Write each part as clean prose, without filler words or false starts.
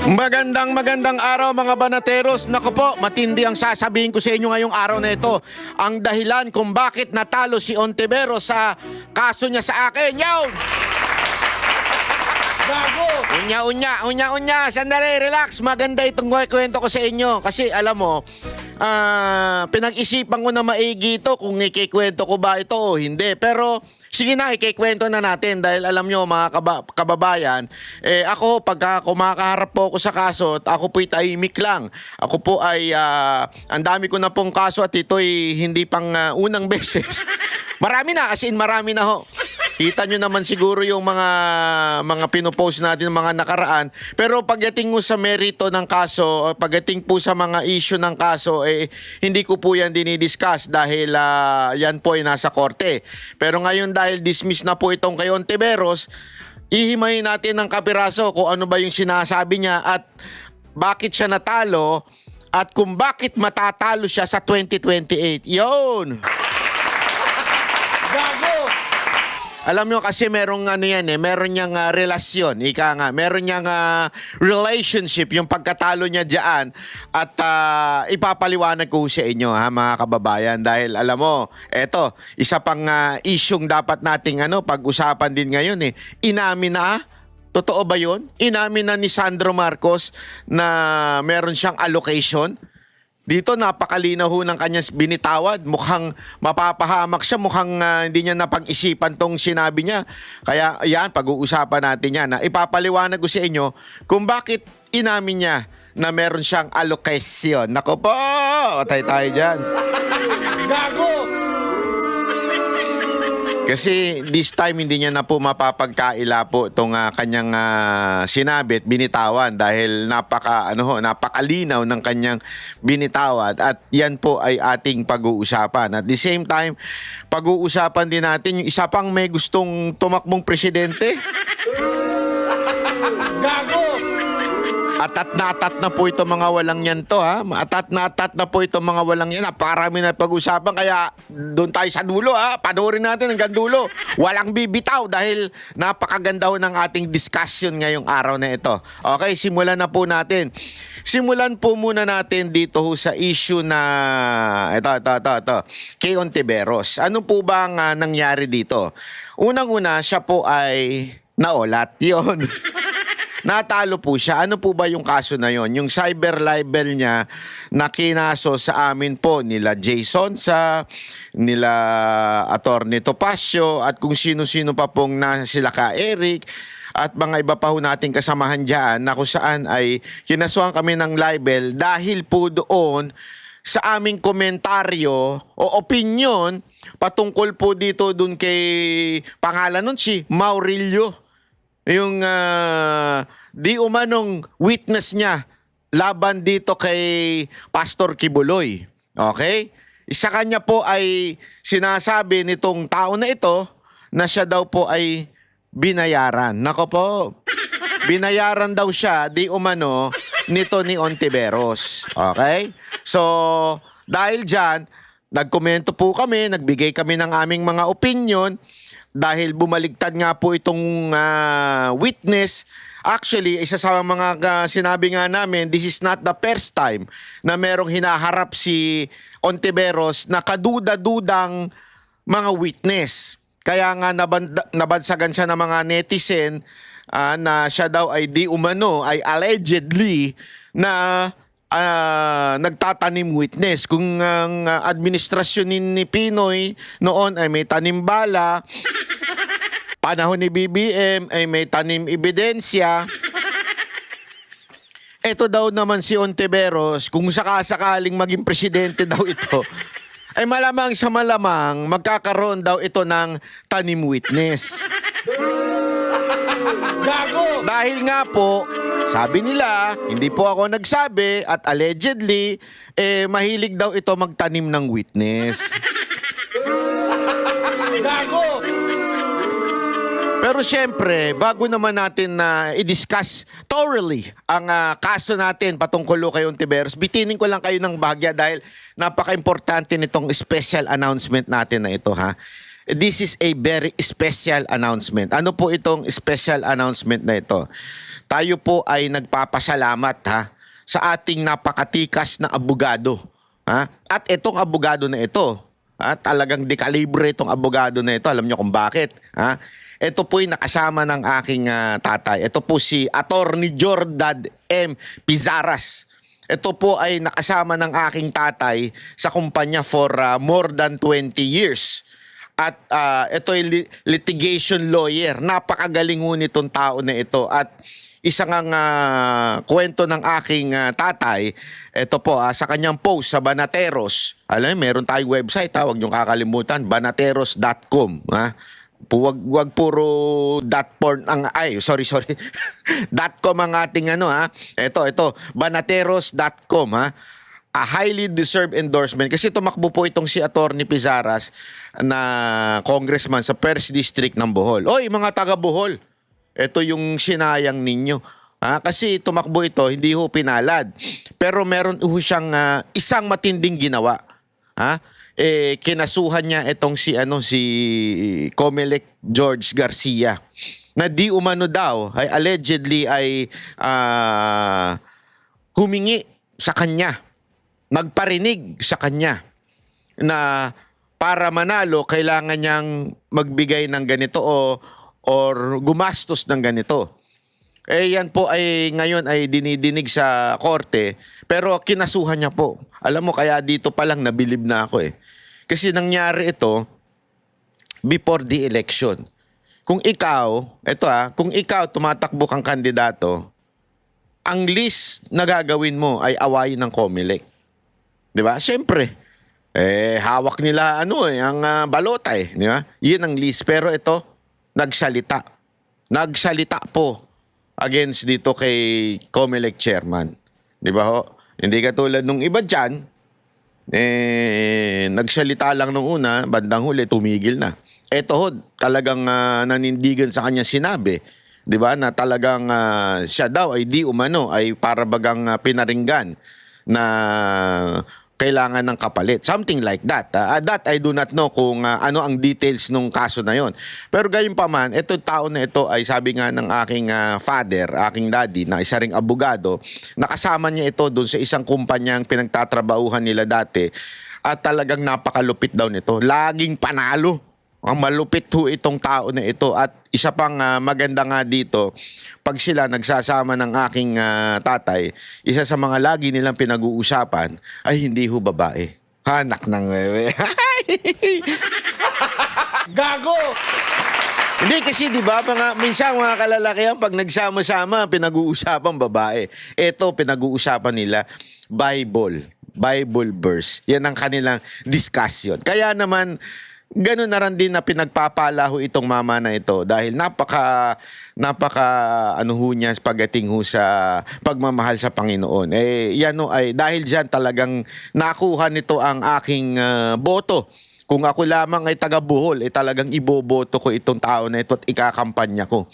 Magandang araw mga banateros. Naku po, matindi ang sasabihin ko sa inyo ngayong araw na ito. Ang dahilan kung bakit natalo si Ontiveros sa kaso niya sa akin. Yaw! Bago! Unya. Sandali, relax. Maganda itong kwento ko sa inyo. Kasi alam mo, pinag-isipan ko na maigi ito kung ikikwento ko ba ito o hindi. Pero sige na, ikikwento na natin dahil alam nyo mga kababayan, ako pagka kumakaharap po ako sa kaso at ako po'y tahimik lang. Ako po ay, ang dami ko na pong kaso at ito'y hindi pang unang beses. Marami na, as in marami na ho. Kita nyo naman siguro yung mga pinopost natin, mga nakaraan. Pero pagdating mo sa merito ng kaso, pagdating po sa mga issue ng kaso, hindi ko po yan dinidiscuss dahil yan po ay nasa korte. Pero ngayon dahil dismiss na po itong kay Ontiveros, ihimayin natin ng kapiraso kung ano ba yung sinasabi niya at bakit siya natalo at kung bakit matatalo siya sa 2028. Yun! Gago! Alam nyo kasi merong meron niyang relasyon, ika nga, meron niyang relationship yung pagkatalo niya diyan at ipapaliwanag ko sa inyo ha mga kababayan dahil alam mo, eto, isa pang isyung dapat nating pag-usapan din ngayon Inamin na totoo ba 'yon? Inamin na ni Sandro Marcos na meron siyang allocation. Dito napakalinaw ho ng kanyang binitawad. Mukhang mapapahamak siya. Mukhang hindi niya napag-isipan tong sinabi niya. Kaya yan, pag-uusapan natin yan. Ipapaliwanag ko sa inyo kung bakit inamin niya na meron siyang allocation. Nako po! Otay tayo dyan. Gago! Kasi this time hindi niya na po mapapagkaila po itong kanyang sinabi at binitawan dahil napakalinaw ng kanyang binitawan at yan po ay ating pag-uusapan. At the same time, pag-uusapan din natin yung isa pang may gustong tumakbong presidente. Gago! Atat na po ito mga walang yan to ha. Atat na po ito mga walang yan. Napakarami na pag-usapan kaya doon tayo sa dulo ha. Panoorin natin hanggang dulo. Walang bibitaw dahil napakaganda ho ng ating discussion ngayong araw na ito. Okay, simulan na po natin. Simulan po muna natin dito ho sa issue na ito. Kay Ontiveros. Ano po ba ang nangyari dito? Unang-una, siya po ay naulat. Yun. Natalo po siya. Ano po ba yung kaso na yon? Yung cyber libel niya na kinaso sa amin po nila Jason nila Attorney Topacio at kung sino-sino pa pong sila ka Eric at mga iba pa ho nating kasamahan dyan na kung saan ay kinasuhan kami ng libel dahil po doon sa aming komentaryo o opinion patungkol po dito dun kay pangalan nun si Maurilio. Yung di umanong witness niya laban dito kay Pastor Kibuloy. Okay? Isa kanya po ay sinasabi nitong tao na ito na siya daw po ay binayaran. Nako po, binayaran daw siya di umano nito ni Ontiveros. Okay? So, dahil dyan, nagkomento po kami, nagbigay kami ng aming mga opinion. Dahil bumaligtad nga po itong witness. Actually, isa sa mga sinabi nga namin, this is not the first time na merong hinaharap si Ontiveros na kaduda-dudang mga witness. Kaya nga nabansagan siya ng mga netizen na siya daw ay di umano, ay allegedly na nagtatanim witness. Kung ang administrasyon ni Pinoy noon ay may tanim bala, panahon ni BBM ay may tanim ebidensya. Ito daw naman si Ontiveros, kung sakasakaling maging presidente daw ito, ay malamang sa malamang magkakaroon daw ito ng tanim witness. Gago! Dahil nga po, sabi nila, hindi po ako nagsabi at allegedly, mahilig daw ito magtanim ng witness. Gago! Pero syempre, bago naman natin na i-discuss thoroughly ang kaso natin patungkol kay Ontiveros, bitinin ko lang kayo ng bahagya dahil napaka-importante nitong special announcement natin na ito ha. this is a very special announcement. Ano po itong special announcement na ito? Tayo po ay nagpapasalamat sa ating napakatikas na abogado. At itong abogado na ito, talagang dekalibre itong abogado na ito. Alam niyo kung bakit? Ito po'y nakasama ng aking tatay. Ito po si Attorney Jordan M. Pizaras. Ito po ay nakasama ng aking tatay sa kumpanya for more than 20 years. At ito ay litigation lawyer. Napakagaling ho nitong tao na ito. At isang kwento ng aking tatay, ito po sa kanyang post sa Banateros. Alam mo, meron tayong website, huwag niyong kakalimutan, banateros.com. Wag puro .porn ang sorry .com ang ating ito banateros.com a highly deserved endorsement kasi tumakbo po itong si Attorney Pizaras na congressman sa 1st District ng Bohol. Oy mga taga Bohol, ito yung sinayang ninyo. Kasi tumakbo ito, hindi ho pinalad. Pero meron ho siyang isang matinding ginawa. Kinasuhan niya itong si Comelec George Garcia na di umano daw ay allegedly ay humingi sa kanya, nagparinig sa kanya na para manalo kailangan niyang magbigay ng ganito or gumastos ng ganito. Yan po ay ngayon ay dinidinig sa korte pero kinasuhan niya po. Alam mo kaya dito pa lang nabilib na ako Kasi nangyari ito before the election. Kung ikaw, kung ikaw tumatakbo kang kandidato, ang least na gagawin mo ay awayin ng Comelec. 'Di ba? Siyempre, hawak nila ang balota di ba? 'Yun ang least pero ito nagsalita. Nagsalita po against dito kay Comelec chairman. 'Di ba ho? Hindi katulad nung iba diyan, nagsalita lang nung una, bandang huli, tumigil na. Ito ho, talagang nanindigan sa kanya sinabi, di ba, na talagang siya daw ay di umano, ay para bagang pinaringgan na kailangan ng kapalit. Something like that. That I do not know kung ano ang details nung kaso na yon. Pero gayon pa man, ito tao na ito ay sabi nga ng aking father, aking daddy, na isa ring abogado, nakasama niya ito doon sa isang kumpanyang pinagtatrabahuhan nila dati at talagang napakalupit daw nito. Laging panalo. Ang malupit ho itong tao na ito at isa pang maganda nga dito, pag sila nagsasama ng aking tatay, isa sa mga lagi nilang pinag-uusapan ay hindi ho babae. Hanak ng wewe. Gago! Hindi kasi di ba minsan mga kalalakihan pag nagsama-sama pinag-uusapan babae. Ito pinag-uusapan nila Bible verse. Yan ang kanilang discussion. Kaya naman ganun na rin din na pinagpapala ho itong mama na ito dahil napaka ho niya pagdating ho sa pagmamahal sa Panginoon. Yan ho ay dahil diyan talagang nakuha nito ang aking boto. Kung ako lamang ay taga Bohol, talagang iboboto ko itong tao na ito at ikakampanya ko.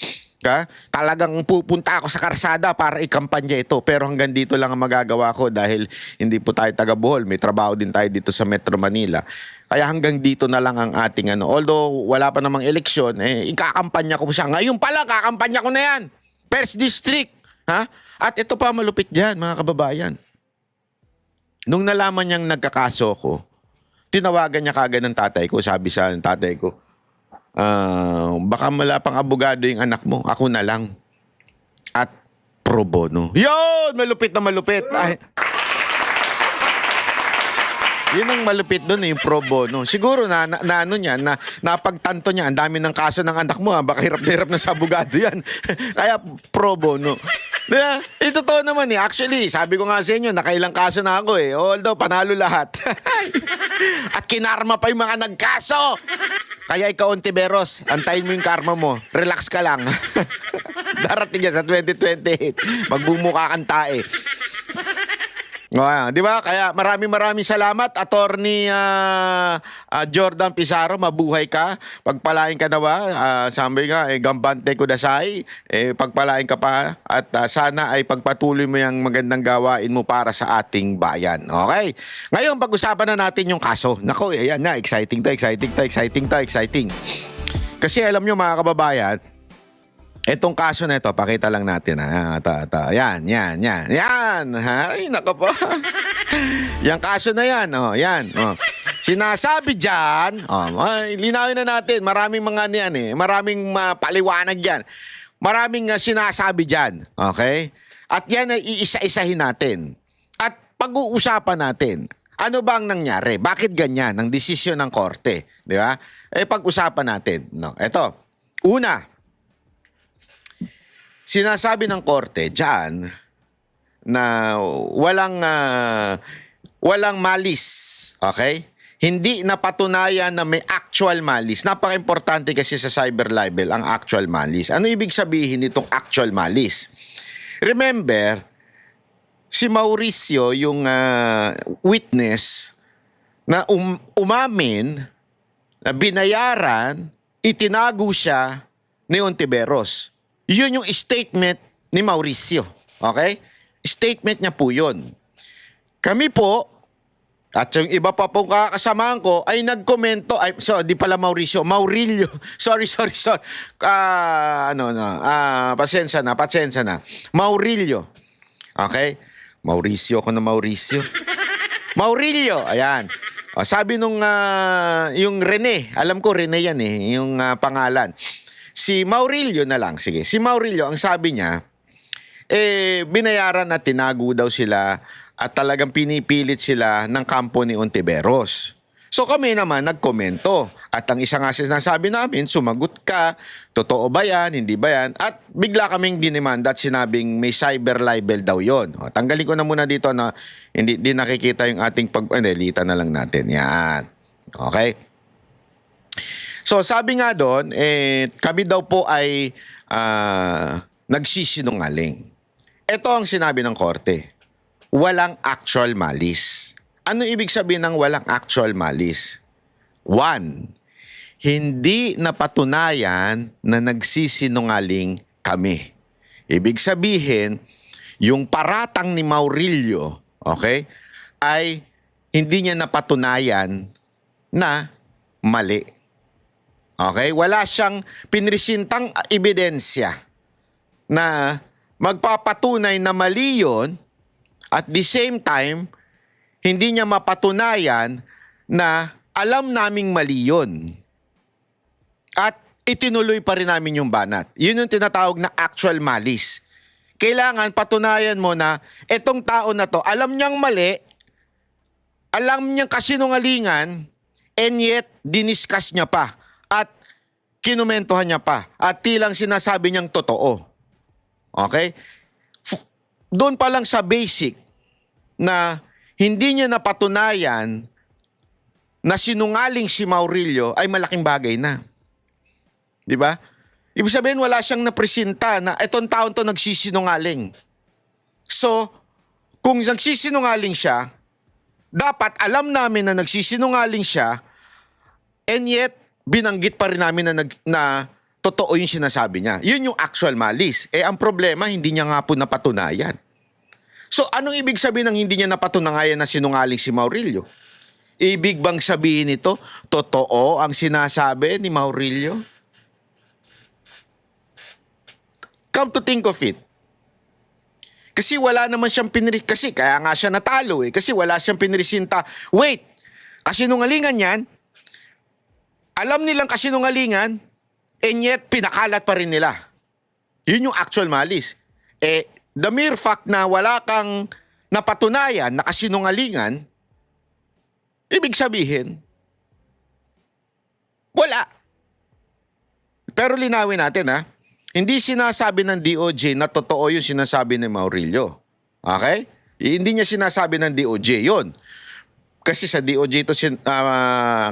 Talagang pupunta ako sa karsada para ikampanya ito. Pero hanggang dito lang ang magagawa ko dahil hindi po tayo taga Bohol. May trabaho din tayo dito sa Metro Manila. Kaya hanggang dito na lang ang ating Although wala pa namang eleksyon, ikakampanya ko siya. Ngayon pala, kakampanya ko na yan. 1st District. At ito pa malupit dyan, mga kababayan. Nung nalaman niyang nagkakaso ko, tinawagan niya kagad ng tatay ko. Sabi sa tatay ko, baka wala pang abogado yung anak mo. Ako na lang. At pro bono. Yun! Malupit na malupit. Yun ang malupit doon, yung pro bono. Siguro na napagtanto niya, ang dami ng kaso ng anak mo, baka hirap na hirap na sa abogado yan. Kaya pro bono. Totoo naman Actually, sabi ko nga sa inyo, nakailang kaso na ako Although, panalo lahat. At kinarma pa yung mga nagkaso. Kaya ikaw, Ontiveros, antayin mo yung karma mo. Relax ka lang. Darating yan sa 2028. Magbumuka kang tae. Di ba? Kaya maraming salamat, Attorney Jordan Pizarro. Mabuhay ka. Pagpalain ka nawa. Sabi nga, gambante ko dasay. Pagpalain ka pa. At sana ay pagpatuloy mo yung magandang gawain mo para sa ating bayan. Okay? Ngayon, pag-usapan na natin yung kaso. Nako, ayan na. Exciting. Kasi alam nyo mga kababayan, etong kaso na ito, pakita lang natin. Yan. Ay, nako po. Yung kaso na yan. Yan. Sinasabi dyan, linawin na natin. Maraming mga niyan Maraming paliwanag yan. Maraming sinasabi dyan. Okay? At yan ay iisa-isahin natin. At pag-uusapan natin. Ano ba ang nangyari? Bakit ganyan? Ang desisyon ng korte. Di ba? Pag-usapan natin. Ito. Una, sinasabi ng korte dyan na walang malis, okay? Hindi napatunayan na may actual malis. Napaka-importante kasi sa cyber libel ang actual malis. Ano ibig sabihin nitong actual malis? Remember, si Mauricio, yung witness na umamin na binayaran, itinago siya ni Ontiveros. Yun yung statement ni Mauricio. Okay? Statement niya po yun. Kami po, at yung iba pa pong kakasamahan ko, ay nagkomento, di pala Mauricio, Maurilio. Sorry. Pasensya na. Maurilio. Okay? Mauricio ko na Mauricio. Maurilio, ayan. Sabi nung, yung Rene, alam ko Rene yan yung pangalan. Si Maurilio na lang, sige. Si Maurilio, ang sabi niya, binayaran na tinago daw sila at talagang pinipilit sila ng kampo ni Ontiveros. So kami naman nagkomento. At ang isa nga sinasabi namin, sumagot ka, totoo ba yan, hindi ba yan? At bigla kaming dinimanda at sinabing may cyber libel daw yon. Tanggalin ko na muna dito na hindi nakikita yung ating delete na lang natin. Yan. Okay? So sabi nga doon, kami daw po ay nagsisinungaling. Ito ang sinabi ng korte. Walang actual malis. Ano ibig sabihin ng walang actual malis? 1, hindi napatunayan na nagsisinungaling kami. Ibig sabihin, yung paratang ni Maurilio, okay, ay hindi niya napatunayan na mali. Okay? Wala siyang pinresentang ebidensya na magpapatunay na mali yun at the same time, hindi niya mapatunayan na alam naming mali yun. At itinuloy pa rin namin yung banat. Yun yung tinatawag na actual malis. Kailangan patunayan mo na etong tao na to, alam niyang mali, alam niyang kasinungalingan, and yet diniscuss niya pa at kinumentohan niya pa at tilang sinasabi niyang totoo. Okay? Doon pa lang sa basic na hindi niya napatunayan na sinungaling si Maurilio ay malaking bagay na. Di ba? Ibig sabihin wala siyang napresenta na etong taon to nagsisinungaling. So, kung nagsisinungaling siya, dapat alam namin na nagsisinungaling siya and yet binanggit pa rin namin na totoo yung sinasabi niya. Yun yung actual malis. Ang problema, hindi niya nga po napatunayan. So, anong ibig sabihin ng hindi niya napatunayan na sinungaling si Maurilio? Ibig bang sabihin ito, totoo ang sinasabi ni Maurilio? Come to think of it. Kasi wala naman siyang kasi kaya nga siya natalo kasi wala siyang pinresinta. Wait, kasinungalingan yan, alam nilang kasinungalingan, and yet pinakalat pa rin nila. Yun yung actual malis. The mere fact na wala kang napatunayan na kasinungalingan, ibig sabihin, wala. Pero linawin natin hindi sinasabi ng DOJ na totoo yung sinasabi ni Maurilio. Okay? Hindi niya sinasabi ng DOJ yun. Kasi sa DOJ ito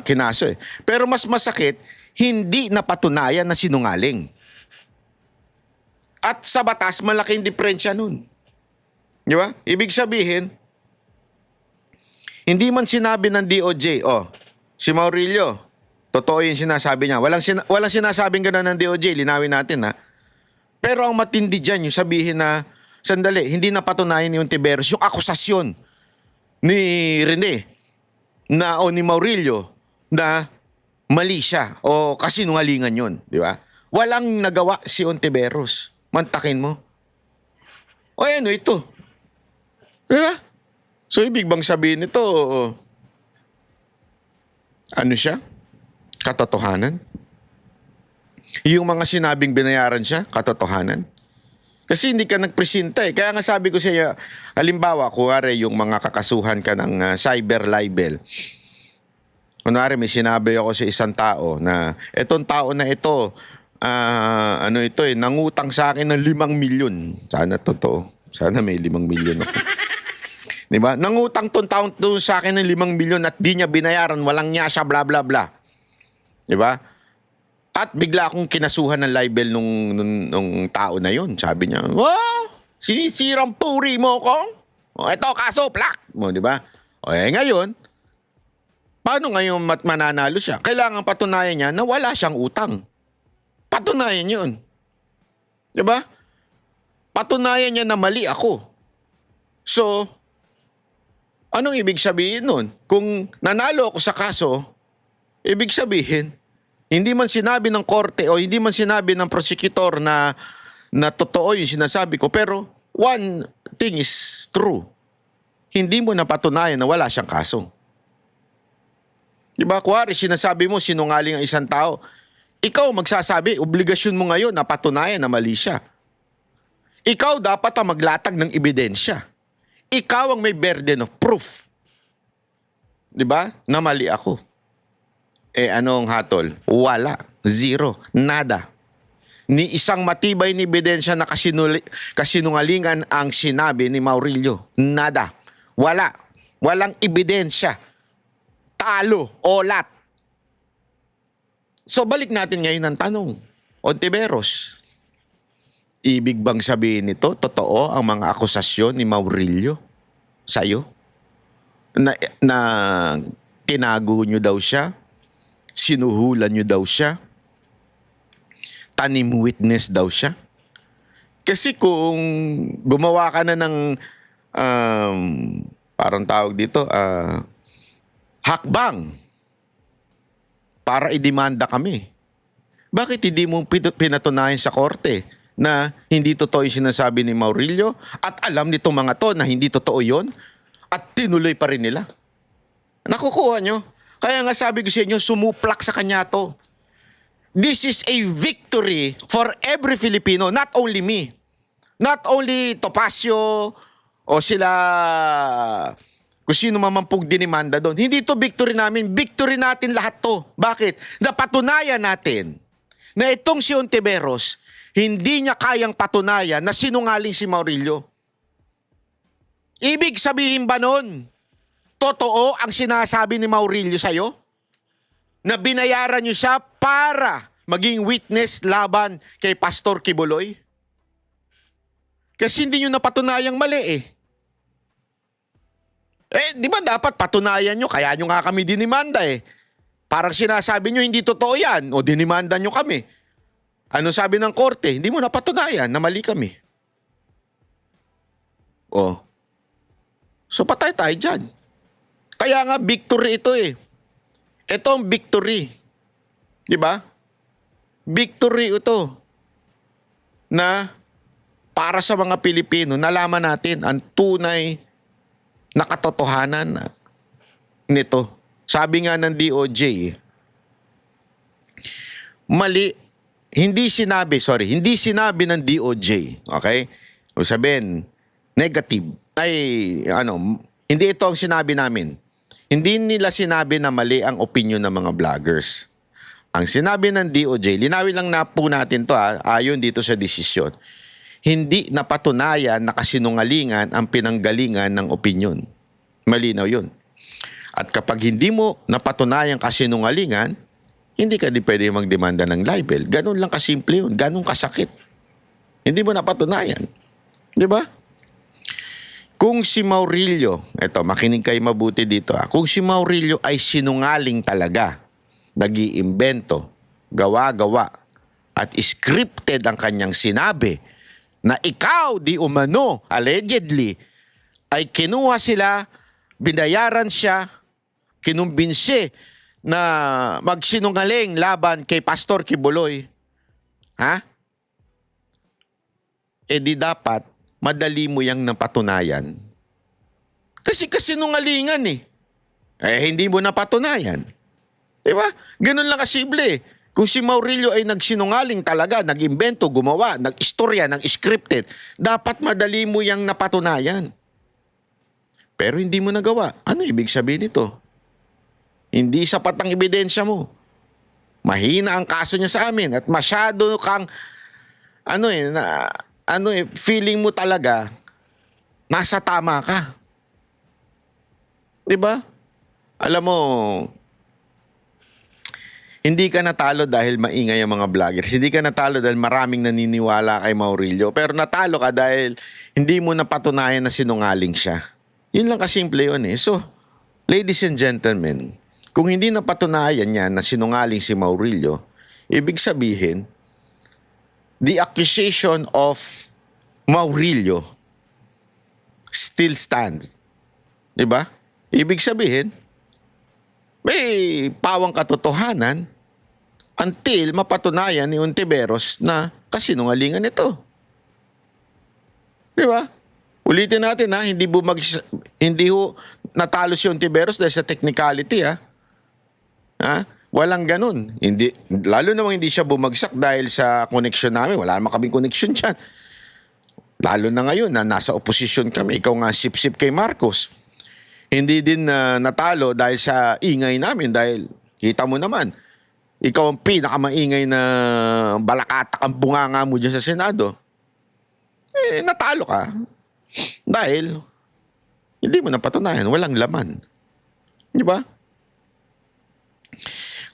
kinaso Pero mas masakit, hindi napatunayan na sinungaling. At sa batas, malaking diferensya nun. Di ba? Ibig sabihin, Hindi man sinabi ng DOJ, si Maurilio, totoo yung sinasabi niya. Walang sinasabing gano'n ng DOJ, linawin natin ha. Pero ang matindi dyan, yung sabihin na, sandali, hindi napatunayan ni Ontiveros yung akusasyon ni Rene o ni Maurilio na mali siya o kasinungalingan yun, di ba? Walang nagawa si Ontiveros. Mantakin mo. O ano ito? Di ba? So, ibig bang sabihin nito, ano siya? Katotohanan? Yung mga sinabing binayaran siya, katotohanan? Kasi hindi ka nagpresenta eh. Kaya nga sabi ko sa iyo, halimbawa, kunwari yung mga kakasuhan ka ng cyber libel. Kunwari may sinabi ako sa isang tao na, etong tao na ito, nangutang sa akin ng 5 milyon. Sana totoo. Sana may 5 milyon ako. Diba? Nangutang tong taon doon sa akin ng 5 milyon at di niya binayaran, walang niya siya, bla bla bla. Diba? At bigla akong kinasuhan ng libel nung tao na yun. Sabi niya, wow, sinisirang puri mo ko? O eto, kaso, plak! Mo, diba? O ngayon, paano ngayon mananalo siya? Kailangan patunayan niya na wala siyang utang. Patunayan yun. Diba? Patunayan niya na mali ako. So, anong ibig sabihin nun? Kung nanalo ako sa kaso, ibig sabihin, hindi man sinabi ng korte o hindi man sinabi ng prosecutor na totoo yung sinasabi ko, pero one thing is true. Hindi mo napatunayan na wala siyang kaso. Diba? Kuwari, sinasabi mo sinungaling ang isang tao. Ikaw magsasabi, obligasyon mo ngayon na patunayan na mali siya. Ikaw dapat ang maglatag ng ebidensya. Ikaw ang may burden of proof. Diba? Na mali ako. Anong hatol? Wala. Zero. Nada. Ni isang matibay ni ebidensya na kasinungalingan ang sinabi ni Maurilio. Nada. Wala. Walang ebidensya. Talo. Olat. So balik natin ngayon ang tanong. Ontiveros, ibig bang sabihin nito, totoo ang mga akusasyon ni Maurilio sa'yo? Na tinago nyo daw siya? Sinuhulan nyo daw siya? Tanim witness daw siya? Kasi kung gumawa ka na ng parang tawag dito, hakbang para idemanda kami, bakit hindi mo pinatunayan sa korte na hindi totoo yung sinasabi ni Maurilio at alam nitong mga to na hindi totoo yon at tinuloy pa rin nila? Nakukuha nyo? Kaya nga sabi ko sa inyo, sumuplak sa kanya to. This is a victory for every Filipino, not only me. Not only Topacio o sila, kung sino mamampug dinimanda doon. Hindi to victory namin. Victory natin lahat to. Bakit? Napatunayan natin na itong si Ontiveros, hindi niya kayang patunayan na sinungaling si Maurilio. Ibig sabihin ba nun, totoo ang sinasabi ni Maurilio sa'yo? Na binayaran niyo siya para maging witness laban kay Pastor Kibuloy? Kasi hindi niyo napatunayang mali eh. Di ba dapat patunayan nyo? Kaya nyo nga kami dinimanda eh. Parang sinasabi nyo hindi totoo yan o dinimanda nyo kami. Ano sabi ng korte? Hindi mo napatunayan na mali kami. So patay tayo dyan. Kaya nga victory ito eh. Ito ang victory. Di ba? Victory ito na para sa mga Pilipino, nalaman natin ang tunay na katotohanan nito. Sabi nga ng DOJ, hindi sinabi ng DOJ, okay? O sabihin, negative. Hindi ito ang sinabi namin. Hindi nila sinabi na mali ang opinion ng mga vloggers. Ang sinabi ng DOJ, linawin lang na po natin to ayon dito sa desisyon. Hindi napatunayan na kasinungalingan ang pinanggalingan ng opinyon. Malinaw yun. At kapag hindi mo napatunayan kasinungalingan, hindi ka din pwede magdemanda ng libel. Ganun lang kasimple yun. Ganun kasakit. Hindi mo napatunayan. Di ba? Kung si Maurilio, eto, makinig kayo mabuti dito kung si Maurilio ay sinungaling talaga, nag-iimbento, gawa-gawa, at scripted ang kanyang sinabi na ikaw di umano, allegedly, ay kinuha sila, binayaran siya, kinumbinsi na magsinungaling laban kay Pastor Kibuloy. Ha? Eh di dapat, madali mo yang napatunayan. Kasi kasinungalingan eh. Eh hindi mo napatunayan. Diba? Ganun lang kasimple. Kung si Maurilio ay nagsinungaling talaga, nag-imbento, gumawa, nag-istorya, nag-scripted, dapat madali mo yang napatunayan. Pero hindi mo nagawa. Ano ibig sabihin nito? Hindi sapat ang ebidensya mo. Mahina ang kaso niya sa amin at masyado kang feeling mo talaga nasa tama ka. 'Di ba? Alam mo, hindi ka natalo dahil maingay ang mga vloggers. Hindi ka natalo dahil maraming naniniwala kay Maurilio. Pero natalo ka dahil hindi mo napatunayan na sinungaling siya. Yun lang kasimple yun eh. So, ladies and gentlemen, kung hindi napatunayan niya na sinungaling si Maurilio, ibig sabihin, the accusation of Maurilio still stands. Diba? Ibig sabihin, may pawang katotohanan until mapatunayan ni Ontiveros na kasinungalingan ito. Diba? Ulitin natin hindi natalo si Ontiveros dahil sa technicality Walang ganun. Lalo namang hindi siya bumagsak dahil sa connection namin. Wala naman kaming connection dyan. Lalo na ngayon na nasa opposition kami. Ikaw nga sip-sip kay Marcos. Hindi din natalo dahil sa ingay namin. Dahil kita mo naman, ikaw ang pinakamaingay na balakatak ang bunganga mo dyan sa Senado. Natalo ka. Dahil hindi mo napatunayan. Walang laman. Di ba?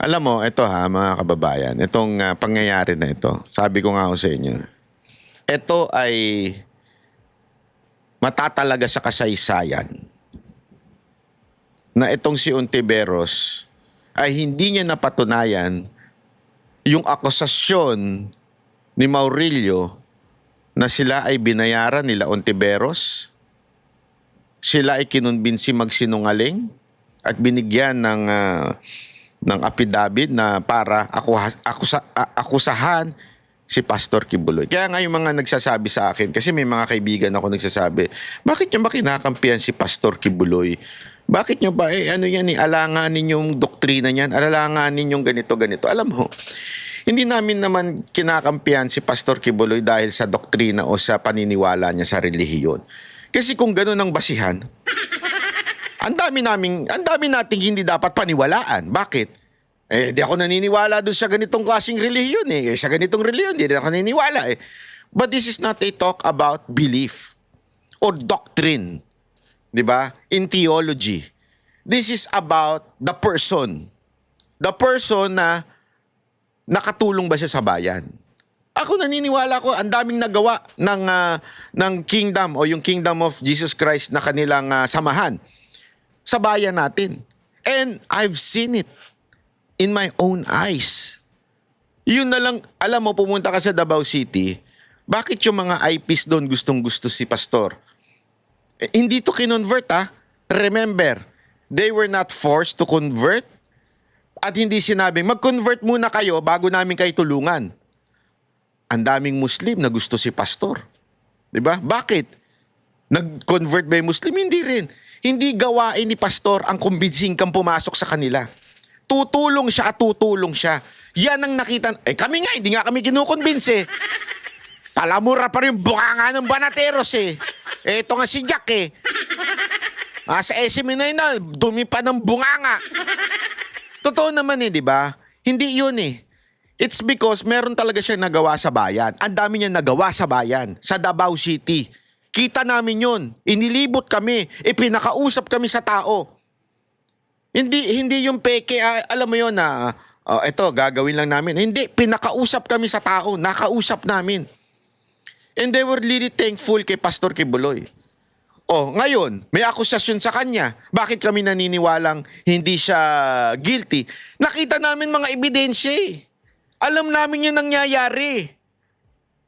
Alam mo, ito mga kababayan, itong pangyayari na ito, sabi ko nga ako sa inyo, ito ay matatalaga sa kasaysayan na itong si Ontiveros ay hindi niya napatunayan yung akusasyon ni Maurilio na sila ay binayaran nila Ontiveros, sila ay kinumbinsi magsinungaling at binigyan ng affidavit na para akusahan si Pastor Kibuloy. Kaya nga yung mga nagsasabi sa akin, kasi may mga kaibigan ako nagsasabi, bakit nyo ba kinakampihan si Pastor Kibuloy? Bakit nyo ba, alanganin yung doktrina niyan, alanganin yung ganito. Alam mo, hindi namin naman kinakampihan si Pastor Kibuloy dahil sa doktrina o sa paniniwala niya sa relihiyon. Kasi kung gano'n ang basihan, ang dami nating hindi dapat paniwalaan. Bakit? Di ako naniniwala dun sa ganitong klaseng relihiyon sa ganitong relihiyon, di ako naniniwala But this is not a talk about belief or doctrine. Di ba? In theology. This is about the person. The person na nakatulong ba siya sa bayan. Ako naniniwala ko, ang daming nagawa ng kingdom o yung kingdom of Jesus Christ na kanilang samahan sa bayan natin. And I've seen it in my own eyes. Yun na lang, alam mo, pumunta ka sa Davao City, bakit yung mga IPs doon gustong-gusto si Pastor? Hindi to kinonvert Remember, they were not forced to convert at hindi sinabing, mag-convert muna kayo bago namin kayo tulungan. Ang daming Muslim na gusto si Pastor. Diba? Bakit? Nag-convert ba yung Muslim? Hindi rin. Hindi gawain ni Pastor ang kumbinsing kang pumasok sa kanila. Tutulong siya at tutulong siya. Yan ang nakita. Kami nga, hindi nga kami kinukonbinse. Palamura pa rin bunganga ng Banateros Ito nga si Jack sa SM9 na, dumi pa ng bunganga. Totoo naman di ba? Hindi yun It's because meron talaga siya nagawa sa bayan. Ang dami niya nagawa sa bayan, sa Davao City. Kita namin yun. Inilibot kami. Pinakausap kami sa tao. Hindi yung peke, alam mo yun na, eto, gagawin lang namin. Hindi, pinakausap kami sa tao. Nakausap namin. And they were really thankful kay Pastor Kibuloy. Oh, ngayon, may akusasyon sa kanya. Bakit kami naniniwalang hindi siya guilty? Nakita namin mga ebidensya eh. Alam namin yung nangyayari.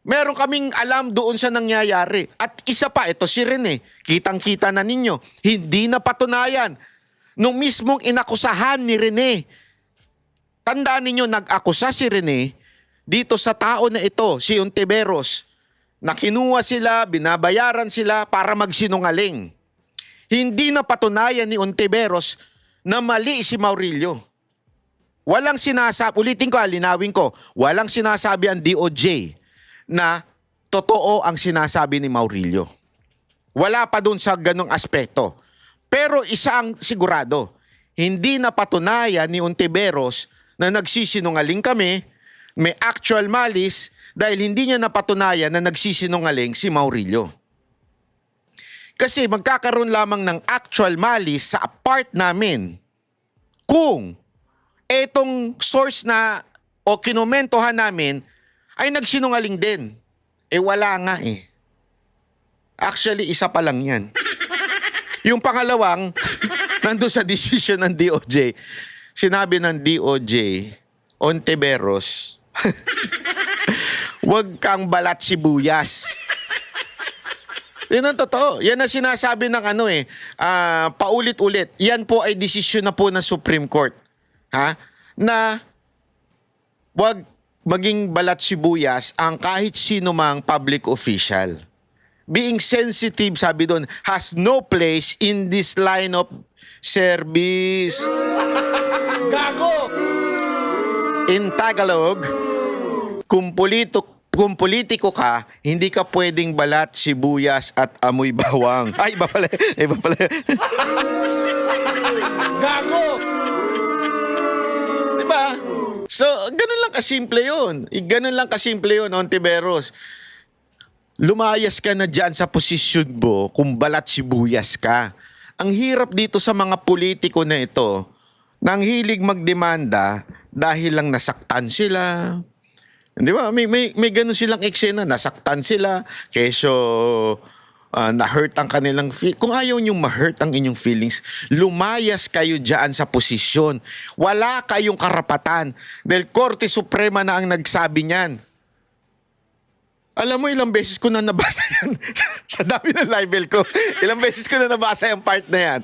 Meron kaming alam doon sa nangyayari. At isa pa, ito si Rene. Kitang-kita na ninyo. Hindi na patunayan. Nung mismong inakusahan ni Rene. Tandaan ninyo, nag-akusa si Rene dito sa tao na ito, si Ontiveros, na kinuha sila, binabayaran sila para magsinungaling. Hindi na patunayan ni Ontiveros na mali si Maurilio. Walang sinasabi, ulitin ko, linawin ko, walang sinasabi ang DOJ na totoo ang sinasabi ni Maurilio. Wala pa dun sa ganong aspekto. Pero isa ang sigurado, hindi na patunayan ni Ontiveros na nagsisinungaling kami, may actual malice, dahil hindi niya napatunayan na nagsisinungaling si Maurilio. Kasi magkakaroon lamang ng actual malice sa part namin kung etong source na o kinomentohan namin ay nagsinungaling din. Eh wala nga eh. Actually, isa pa lang yan. Yung pangalawang, nandun sa decision ng DOJ, sinabi ng DOJ, Ontiveros, huwag kang balat sibuyas. Yan ang totoo. Yan ang sinasabi ng paulit-ulit. Yan po ay desisyon na po ng Supreme Court. Ha? Na huwag maging balat sibuyas ang kahit sino mang public official. Being sensitive, sabi doon, has no place in this line of service. Gago! In Tagalog, kung politiko ka, hindi ka pwedeng balat, sibuyas at amoy bawang. Ay, iba pala. Iba pala. Gago! Diba? So, ganun lang kasimple yun. Ganun lang kasimple yun, Ontiveros. Lumayas ka na dyan sa posisyon mo kung balat sibuyas ka. Ang hirap dito sa mga politiko na ito, nang hilig magdemanda dahil lang nasaktan sila. Di ba? May ganun silang eksena. Nasaktan sila. Keso na-hurt ang kanilang feel. Kung ayaw niyong ma-hurt ang inyong feelings, lumayas kayo dyan sa posisyon. Wala kayong karapatan. Dahil Korte Suprema na ang nagsabi niyan. Alam mo, ilang beses ko na nabasa yan. Sa dami ng libel ko. Ilang beses ko na nabasa yung part na yan.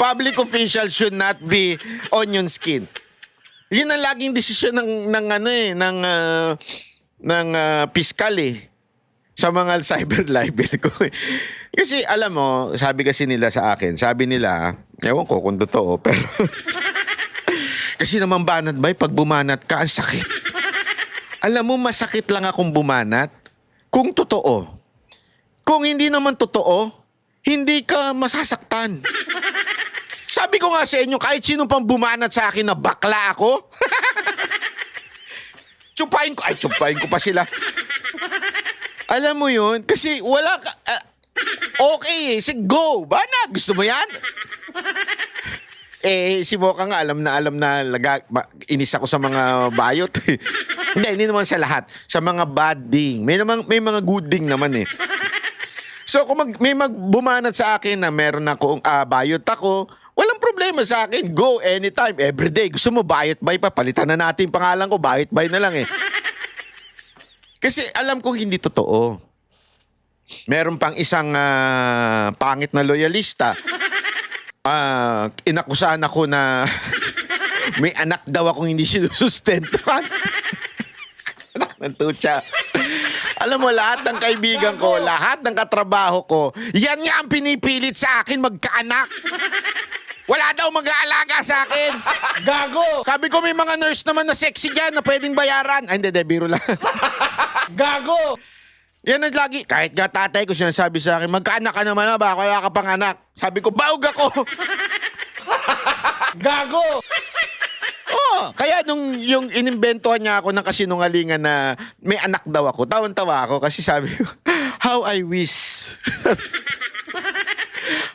Public officials should not be onion skin. Yun ang laging desisyon ng piskal eh. Sa mga cyber libel ko. Kasi alam mo, sabi kasi nila sa akin, sabi nila, ewan ko kung totoo, pero kasi naman banat ba, pag bumanat ka, ang sakit. Alam mo, masakit lang akong bumanat kung totoo. Kung hindi naman totoo, hindi ka masasaktan. Sabi ko nga sa inyo, kahit sino pang bumanat sa akin na bakla ako, tsupain ko pa sila. Alam mo yun? Kasi wala ka, okay eh, sige, go, bana, gusto mo yan? Si Mocha nga, alam na inis ako sa mga bayot. hindi naman sa lahat. Sa mga bad ding. May mga good ding naman eh. So kung may magbumanat sa akin na meron akong bayot ako, walang problema sa akin. Go anytime, everyday. Gusto mo bayot bay pa? Palitan na natin pangalan ko, bayot bay na lang eh. Kasi alam ko hindi totoo. Meron pang isang pangit na loyalista. Inakusahan ako na may anak daw akong hindi sinusustentuhan. Anak ng tutsa. Alam mo, lahat ng kaibigan ko, lahat ng katrabaho ko, yan nga ang pinipilit sa akin magkaanak. Wala daw mag-aalaga sa akin. Gago! Sabi ko, may mga nurse naman na sexy dyan na pwedeng bayaran. Ay, hindi, biro lang. Gago! Yan ang lagi. Kahit nga tatay ko sinasabi sa akin, magkaanak ka naman na, baka wala ka pang anak. Sabi ko, baog ako. Gago! Oh, kaya nung yung inimbentohan niya ako ng kasinungalingan na may anak daw ako, tawan-tawa ako kasi sabi ko, how I wish.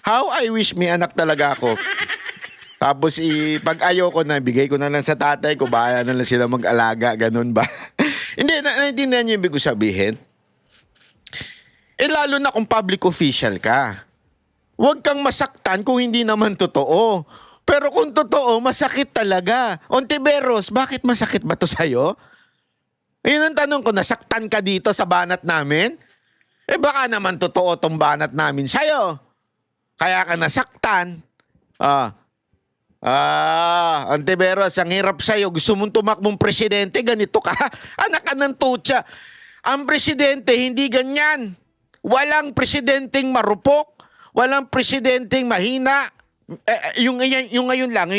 How I wish may anak talaga ako. Tapos pag ayaw ko na, bigay ko na lang sa tatay ko, bahala na lang sila mag-alaga, ganun ba? Hindi, naintindihan niyo yung ibig ko sabihin. Lalo na kung public official ka. Huwag kang masaktan kung hindi naman totoo. Pero kung totoo, masakit talaga. Ontiveros, bakit masakit ba to sa'yo? Ayun ang tanong ko, nasaktan ka dito sa banat namin? Eh baka naman totoo tong banat namin sa'yo. Kaya ka nasaktan. Ontiveros, ang hirap sa'yo. Gusto mong tumakbong presidente, ganito ka. Anak ka ng tutsa. Ang presidente, hindi ganyan. Walang presidenteng marupok. Walang presidenteng mahina. Yung ngayon lang.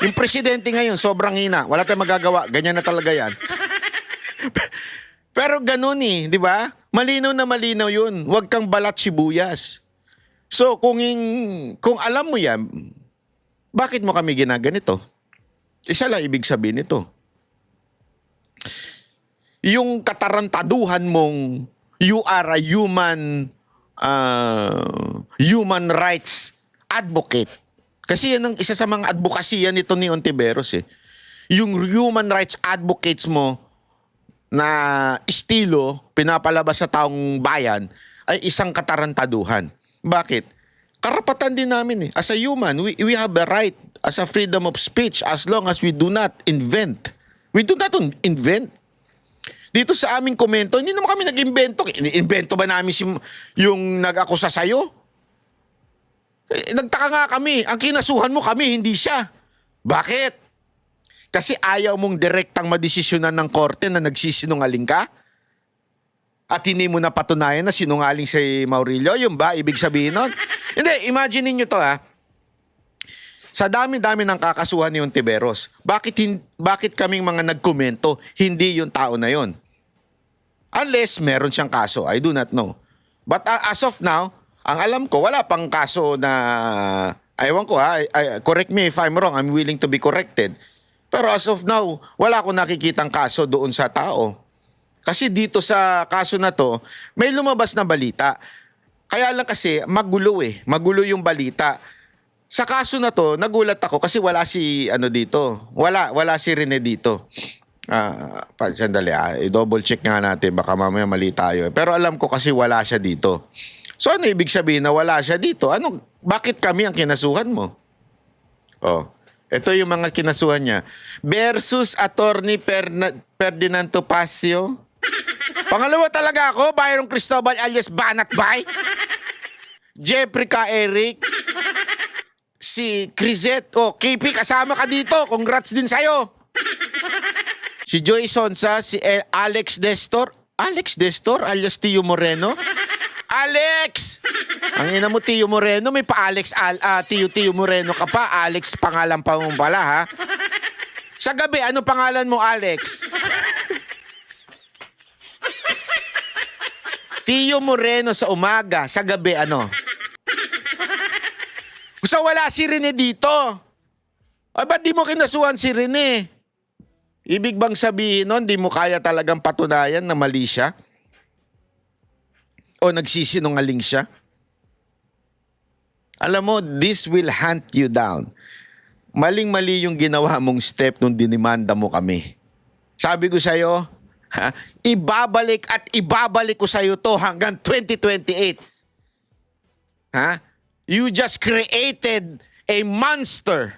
Yung presidente ngayon, sobrang hina. Wala tayong magagawa. Ganyan na talaga yan. Pero ganun di ba? Malinaw na malinaw yun. Huwag kang balat sibuyas. So, kung alam mo yan, bakit mo kami ginaganito? Isa lang ibig sabihin nito. Yung katarantaduhan mong you are a human rights advocate. Kasi yan ang isa sa mga advokasya nito ni Ontiveros Yung human rights advocates mo na estilo pinapalabas sa taong bayan ay isang katarantaduhan. Bakit? Karapatan din namin As a human, we have a right as a freedom of speech as long as we do not invent. We do not invent. Dito sa aming komento, hindi naman kami nag-invento. Invento ba namin yung nag-akusa sa'yo? Nagtaka nga kami. Ang kinasuhan mo kami, hindi siya. Bakit? Kasi ayaw mong direktang madesisyonan ng korte na nagsisinungaling ka? At hindi mo napatunayan na sinungaling si Maurilio? Yung ba? Ibig sabihin nun? Hindi, imagine niyo to Sa dami-dami ng kakasuhan ni Ontiveros, bakit kaming mga nagkomento, hindi yung tao na yon? Unless meron siyang kaso, I do not know. But as of now, ang alam ko, wala pang kaso na, ewan ko correct me if I'm wrong, I'm willing to be corrected. Pero as of now, wala akong nakikitang kaso doon sa tao. Kasi dito sa kaso na to, may lumabas na balita. Kaya lang kasi, magulo Magulo yung balita. Sa kaso na to, nagulat ako kasi wala si dito. Wala si Rene dito. Sandali i-double check nga natin, baka mamaya mali tayo. Pero alam ko kasi wala siya dito. So ano ibig sabihin na wala siya dito? Bakit kami ang kinasuhan mo? Ito yung mga kinasuhan niya. Versus Attorney Ferdinand Topacio. Pangalawa talaga ako, Byron Cristobal alias Banat Bay. Jeffrey K. Eric. Si Crisette, KP, kasama ka dito. Congrats din sa'yo. Si Joy Sonsa, si Alex Destor. Alex Destor alias Tio Moreno. Alex! Ang ina mo, Tio Moreno. May pa-Alex, Tio Moreno ka pa. Alex pangalan pa mo pala, ha? Sa gabi, ano pangalan mo, Alex? Tio Moreno sa umaga. Sa gabi, ano? So wala si Rene dito. Ay, ba't di mo kinasuhan si Rene? Ibig bang sabihin nun, di mo kaya talagang patunayan na mali siya? O nagsisinungaling siya? Alam mo, this will hunt you down. Maling-mali yung ginawa mong step nung dinimanda mo kami. Sabi ko sa'yo, ibabalik at ibabalik ko sa'yo to hanggang 2028. You just created a monster.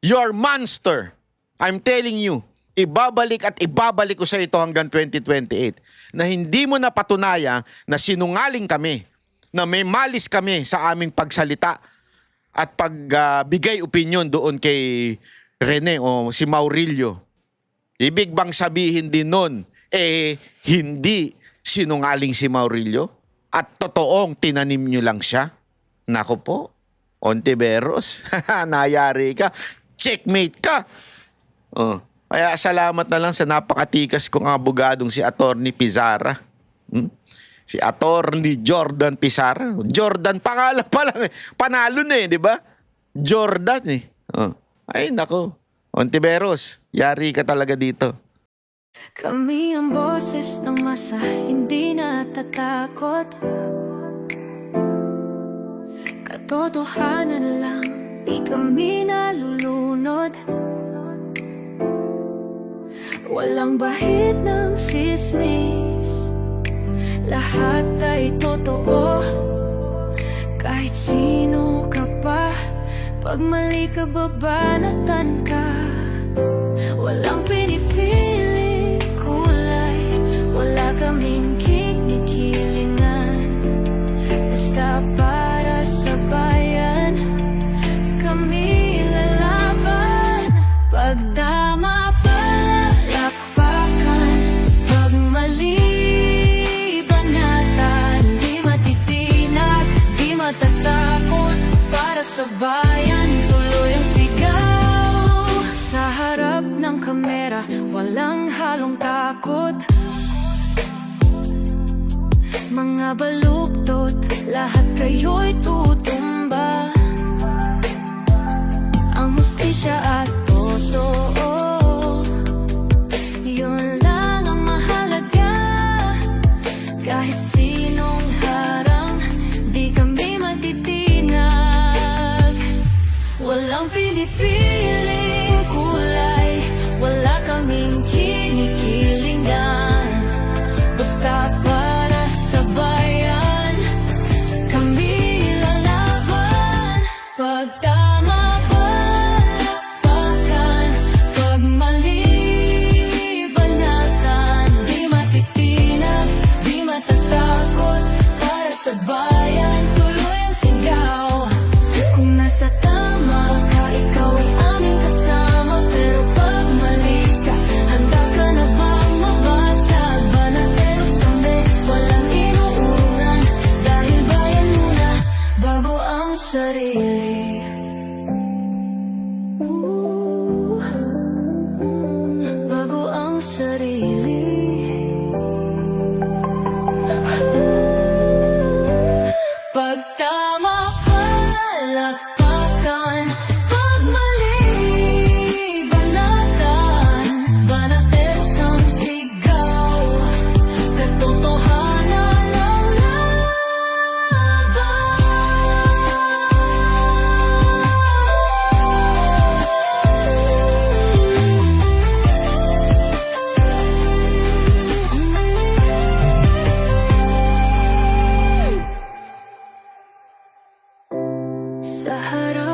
Your monster. I'm telling you, ibabalik at ibabalik ko sa ito hanggang 2028 na hindi mo napatunayan na sinungaling kami, na may malis kami sa aming pagsalita at pagbigay opinion doon kay Rene o si Maurilio. Ibig bang sabihin din nun, hindi sinungaling si Maurilio at totoong tinanim nyo lang siya? Nako po, Ontiveros, nayari ka, checkmate ka. Kaya salamat na lang sa napakatikas kong abogadong si Attorney Pizarra. Si Attorney Jordan Pizarra. Jordan, pangalan pa lang panalo na di ba? Jordan Ay, nako. Ontiveros, yari ka talaga dito. Kami ang boses ng masa, hindi natatakot. Katotohanan lang, di kami nalulunod. Walang bahid ng sismis, lahat ay totoo. Kahit sino ka pa, pag mali ka babanatan ka. Walang pinipiling kulay, wala kaming kinikilingan. Basta para sa bayan, kami lalaban. Pag tama palakpakan, pag mali banatan. Di matitinag, di matatakot, para sa bayan tuloy ang sigaw. Sa harap ng kamera, walang halong takot. Mga baluktot, lahat kayo'y tutumba. Ang hustisya at totoo, yun lang ang mahalaga. Kahit sinong harang, di kami matitinag. Walang pinipiling kulay, wala kaming kinikilingan. Basta para sa bayan, kami lalaban. Pag tama palakpakan, pag mali banatan. Di matitinag, di matatakot, para sa bayan tuloy ang sigaw. Kung nasa tama ka, ikaw ay aming kasama. Pero pag mali ka, handa ka na bang mabasag? Banateros kami, walang inuurungan. Dahil bayan muna, bago ang sarili. Bago ang sarili. Pag tama palakpakan, pag mali banatan. Banateros ang sigaw, katotohanan ang laban. Sa harap